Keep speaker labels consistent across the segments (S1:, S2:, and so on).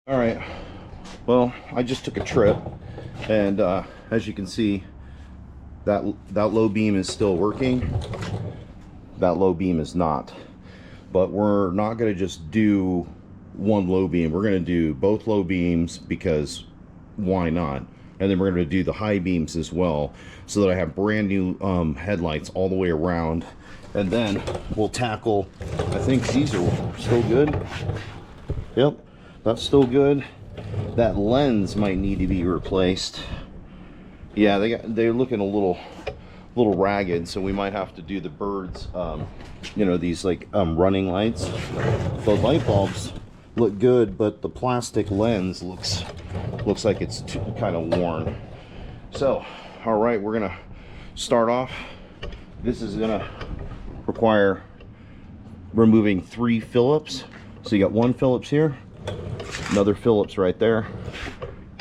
S1: All right, well, I just took a trip, and as you can see, that low beam is still working. That low beam is not. But we're not going to just do one low beam. We're going to do both low beams, because why not? And then we're going to do the high beams as well, so that I have brand new headlights all the way around. And then we'll tackle, I think these are still good. Yep, that's still good. That lens might need to be replaced. Yeah, they're looking a little ragged, so we might have to do the birds, you know, these like running lights. The light bulbs look good, but the plastic lens looks like it's kind of worn. So, all right, we're gonna start off. This is gonna require removing 3 Phillips. So you got 1 Phillips here, another Phillips right there,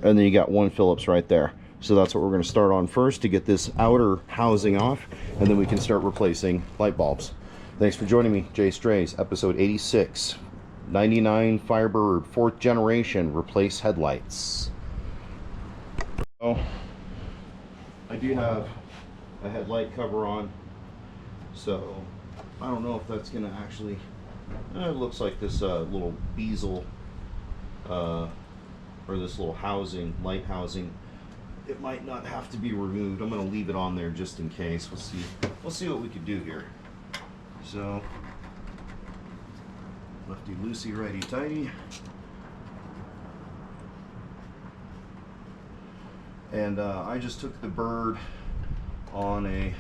S1: and then you got 1 Phillips right there. So that's what we're going to start on first, to get this outer housing off, and then we can start replacing light bulbs. Thanks for joining me. JAYSTRAYS, episode 86, 99 Firebird, 4th generation, replace headlights. Oh, I do have a headlight cover on, so I don't know if that's going to actually, it looks like this little bezel, or this little housing, light housing, it might not have to be removed. I'm going to leave it on there just in case. We'll see what we can do here. So, lefty loosey, righty tighty. And I just took the bird on a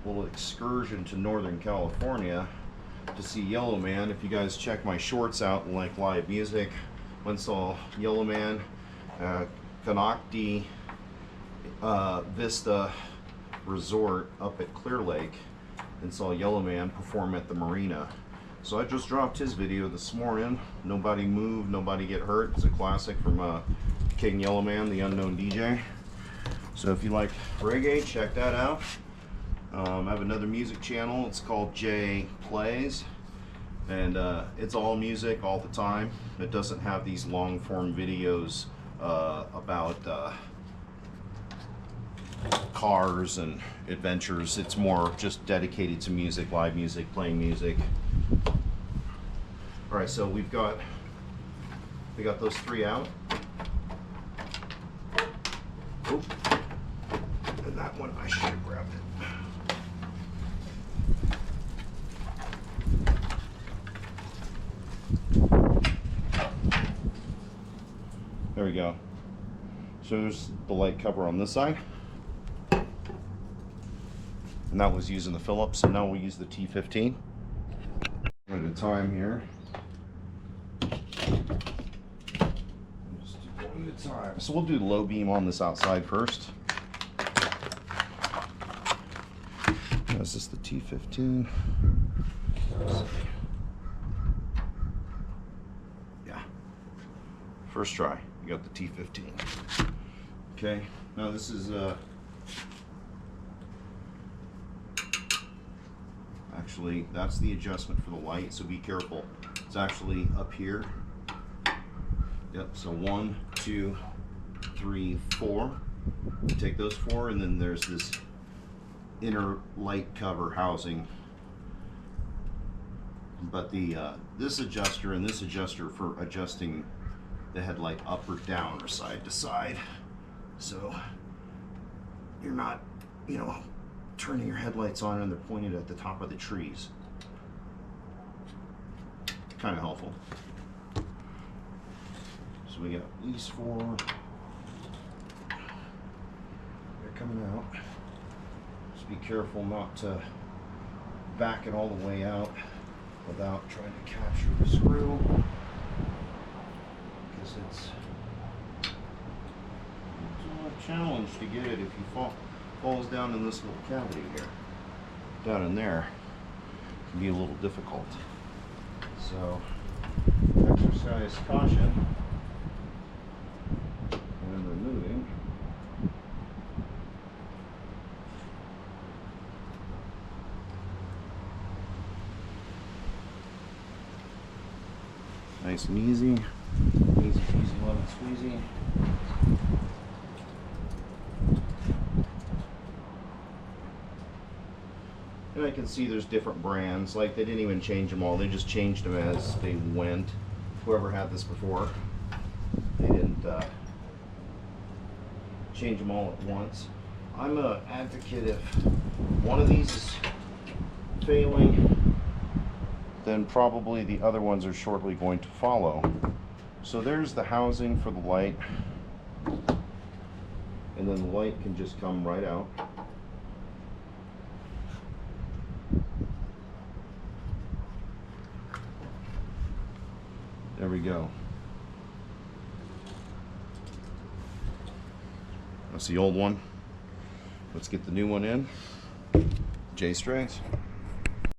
S1: little excursion to Northern California to see Yellowman. If you guys check my shorts out and like live music, went saw Yellowman, Canocti Vista Resort up at Clear Lake, and saw Yellowman perform at the marina. So I just dropped his video this morning. Nobody moved, nobody get hurt. It's a classic from King Yellowman, the unknown DJ. So if you like reggae, check that out. I have another music channel. It's called JAYSTRAYS, and it's all music all the time. It doesn't have these long form videos about cars and adventures. It's more just dedicated to music, live music, playing music. All right, so we got those 3 out. Oh, and that one I should have grabbed it. There we go. So there's the light cover on this side, and that was using the Phillips, and now we'll use the T15 at a time here. Just do one at a time. So we'll do low beam on this outside first. Is this the T15? Yeah. First try. You got the T15. Okay. Now this is actually, that's the adjustment for the light, so be careful. It's actually up here. Yep. So 1, 2, 3, 4. Take those 4, and then there's this inner light cover housing. But the this adjuster and this adjuster for adjusting the headlight up or down or side to side, so you're not, you know, turning your headlights on and they're pointed at the top of the trees. Kind of helpful. So we got these 4. They're coming out. Just be careful not to back it all the way out without trying to capture the screw, because it's a challenge to get it if you falls down in this little cavity here. Down in there it can be a little difficult. So exercise caution when removing. Nice and easy. lemon squeezy. And I can see there's different brands. Like, they didn't even change them all. They just changed them as they went. Whoever had this before, they didn't change them all at once. I'm an advocate if one of these is failing, then probably the other ones are shortly going to follow. So there's the housing for the light. And then the light can just come right out. There we go. That's the old one. Let's get the new one in. JAYSTRAYS.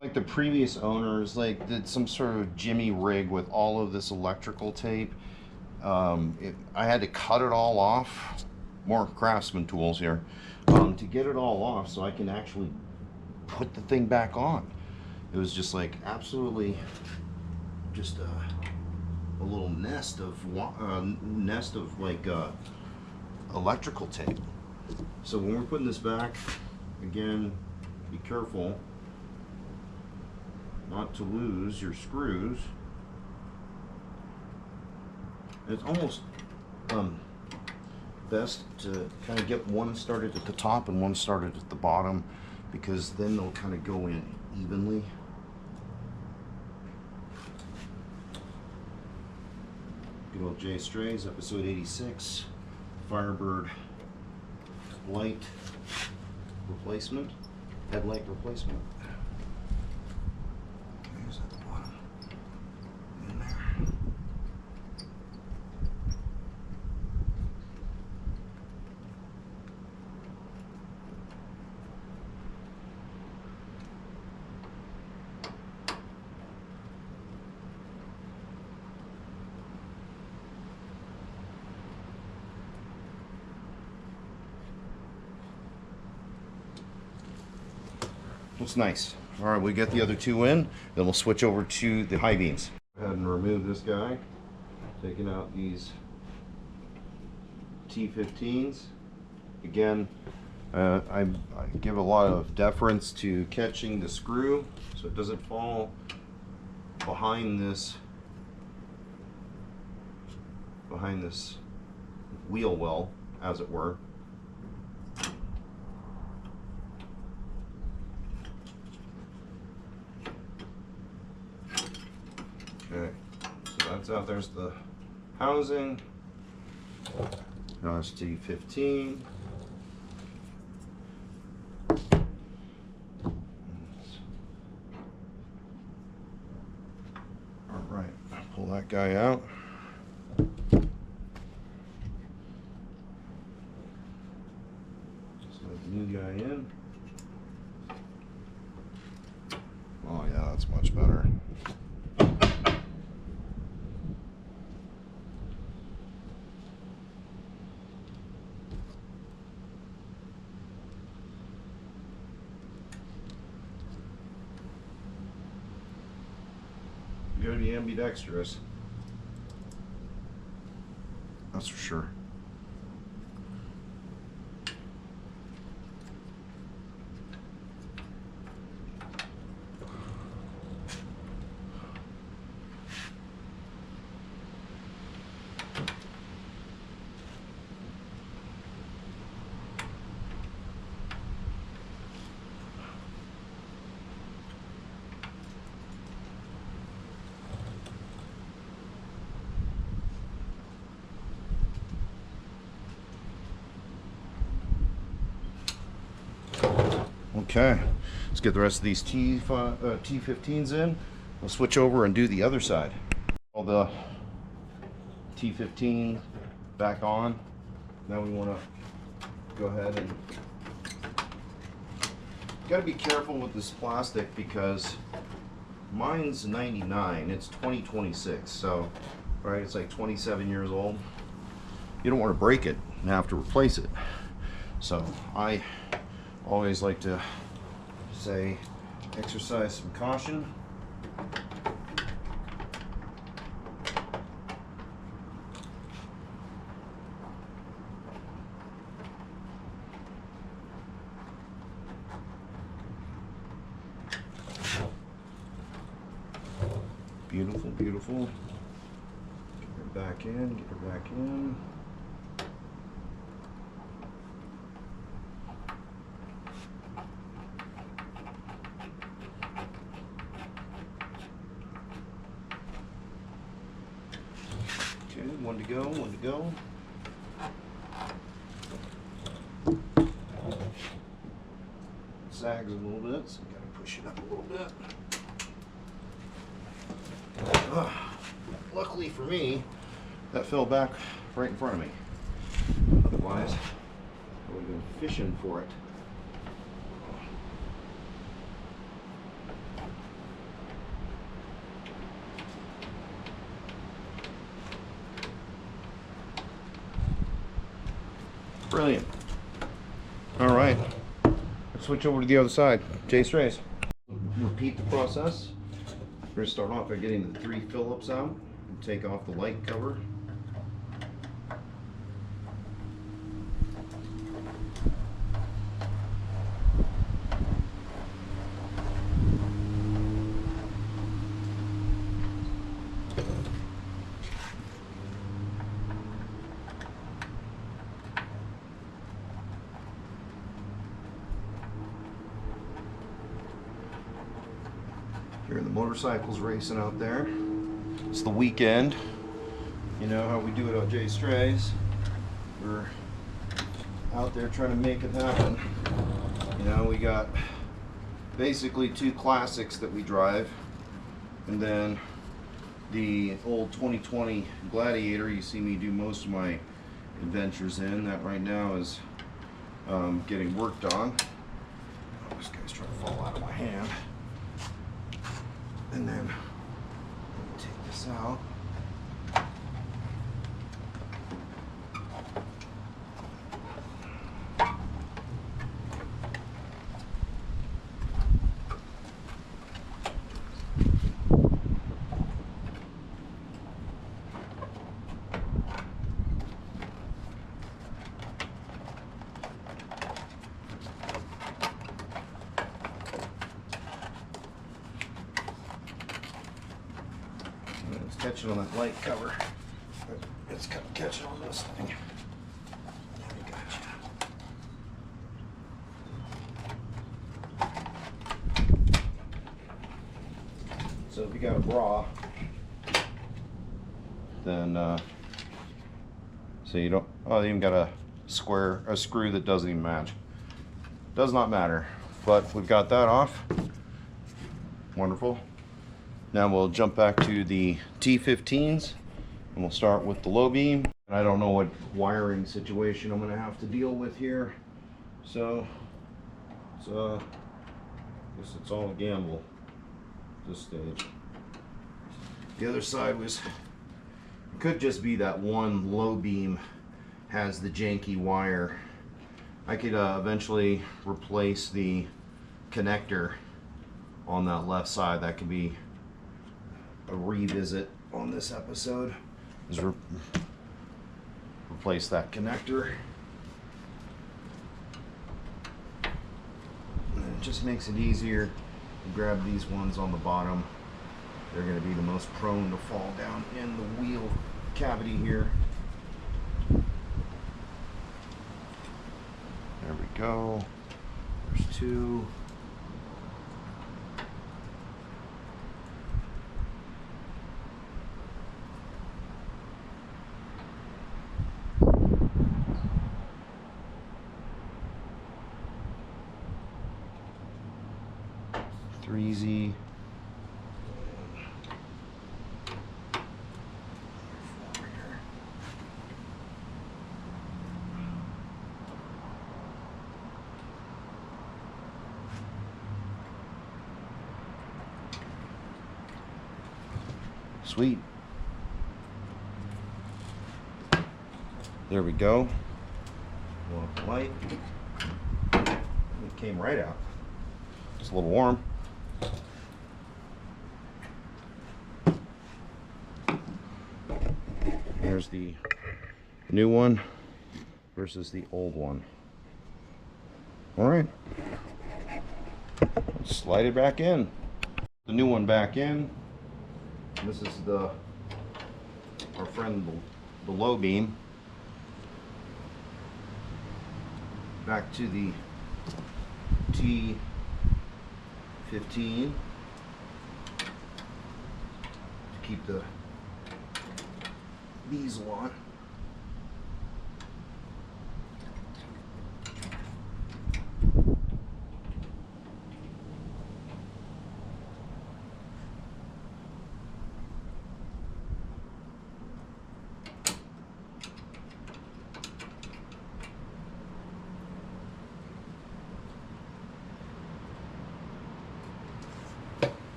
S1: Like the previous owners, like, did some sort of jimmy rig with all of this electrical tape. I had to cut it all off. More Craftsman tools here. To get it all off so I can actually put the thing back on. It was just like absolutely just a little nest of like electrical tape. So when we're putting this back, again, be careful not to lose your screws. It's almost best to kind of get one started at the top and one started at the bottom, because then they'll kind of go in evenly. Good old JAYSTRAYS, episode 86, Firebird light replacement, headlight replacement. Okay, is that the bottom? In there. Looks nice. All right, we get the other two in, then we'll switch over to the high beams. Go ahead and remove this guy, taking out these T15s. Again, I give a lot of deference to catching the screw so it doesn't fall behind this wheel well, as it were. Okay, so that's out. There's the housing. Now it's T15. All right, pull that guy out. Slide the new guy in. Oh yeah, that's much better. You gotta be ambidextrous. That's for sure. Okay, let's get the rest of these T15s in. We'll switch over and do the other side. All the T15 back on. Now we want to go ahead and got to be careful with this plastic because mine's 99. It's 2026, so right, it's like 27 years old. You don't want to break it and have to replace it. So I always like to say exercise some caution. Beautiful. Get her back in, get her back in. Okay, one to go, one to go. Sags a little bit, so we gotta push it up a little bit. Luckily for me, that fell back right in front of me. Otherwise, I would have been fishing for it. Brilliant. All right, let's switch over to the other side. JAYSTRAYS. Repeat the process. We're going to start off by getting the 3 Phillips out and take off the light cover. Here are the motorcycles racing out there. It's the weekend. You know how we do it on JAYSTRAYS. We're out there trying to make it happen. You know, we got basically 2 classics that we drive, and then the old 2020 Gladiator you see me do most of my adventures in. That right now is getting worked on. Oh, this guy's trying to fall out of my hand. And then take this out. It's catching on that light cover. It's catching on this thing. There we got you. So if you got a bra, then so you don't. Oh, they even got a screw that doesn't even match. Does not matter. But we've got that off. Wonderful. Now we'll jump back to the T15s and we'll start with the low beam. I don't know what wiring situation I'm going to have to deal with here, so I guess it's all a gamble at this stage. The other side was, it could just be that one low beam has the janky wire. I could eventually replace the connector on that left side. That could be a revisit on this episode, is replace that connector. And it just makes it easier to grab these ones on the bottom. They're going to be the most prone to fall down in the wheel cavity here. There we go. There's 2. Easy. Sweet. There we go. Light. It came right out. It's a little warm. There's the new one versus the old one. All right, slide it back in. The new one back in. This is our friend the low beam. Back to the T15 to keep the diesel on.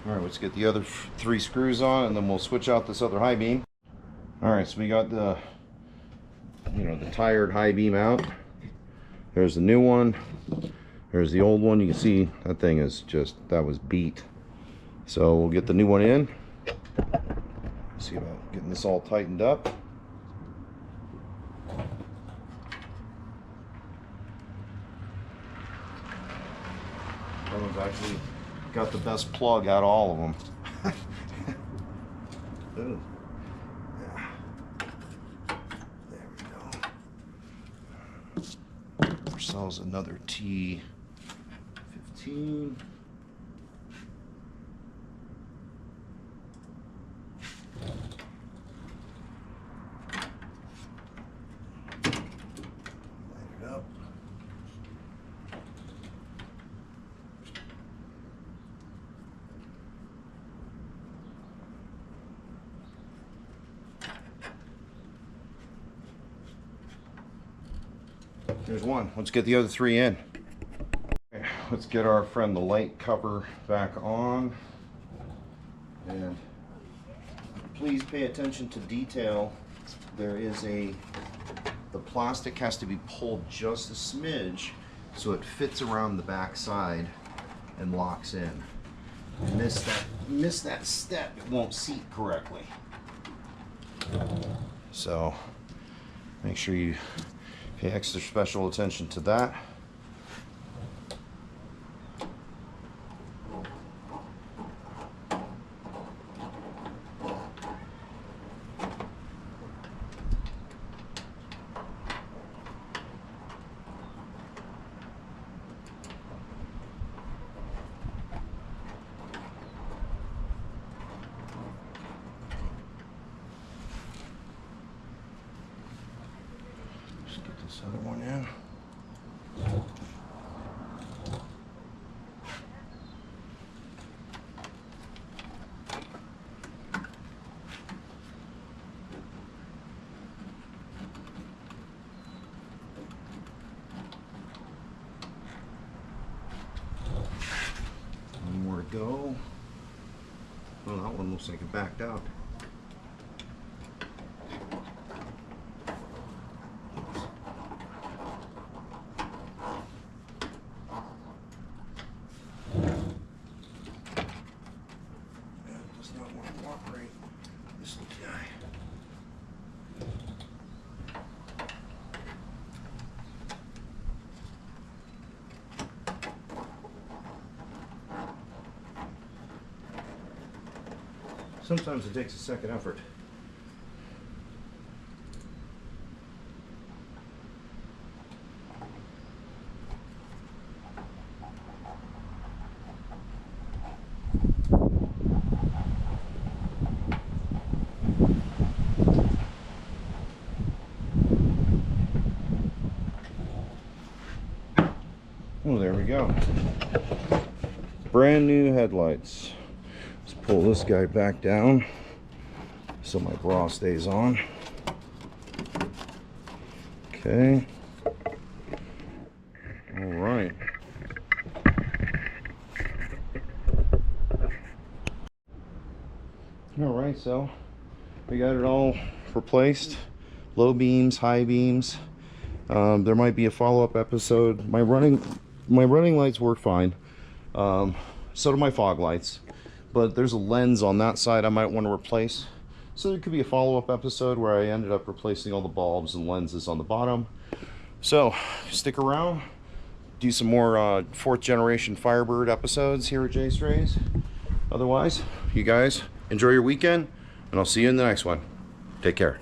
S1: All right, let's get the other 3 screws on, and then we'll switch out this other high beam. All right, so we got the, the tired high beam out. There's the new one. There's the old one. You can see that thing is just, that was beat. So we'll get the new one in. See about getting this all tightened up. That one's actually got the best plug out of all of them. Ooh. Yeah. There we go. Ourselves another T15. Light it up. There's one. Let's get the other 3 in. Okay, let's get our friend the light cover back on. And please pay attention to detail. There is the plastic has to be pulled just a smidge so it fits around the back side and locks in. Miss that step, it won't seat correctly. So make sure you pay extra special attention to that. This other one in. One more to go. Oh, that one looks like it backed out. Sometimes it takes a second effort. Oh, there we go. Brand new headlights. Let's pull this guy back down so my bra stays on. Okay. All right. All right, so we got it all replaced. Low beams, high beams. There might be a follow-up episode. My running lights work fine. So do my fog lights. But there's a lens on that side I might want to replace. So there could be a follow-up episode where I ended up replacing all the bulbs and lenses on the bottom. So stick around. Do some more 4th generation Firebird episodes here at JAYSTRAYS. Otherwise, you guys enjoy your weekend, and I'll see you in the next one. Take care.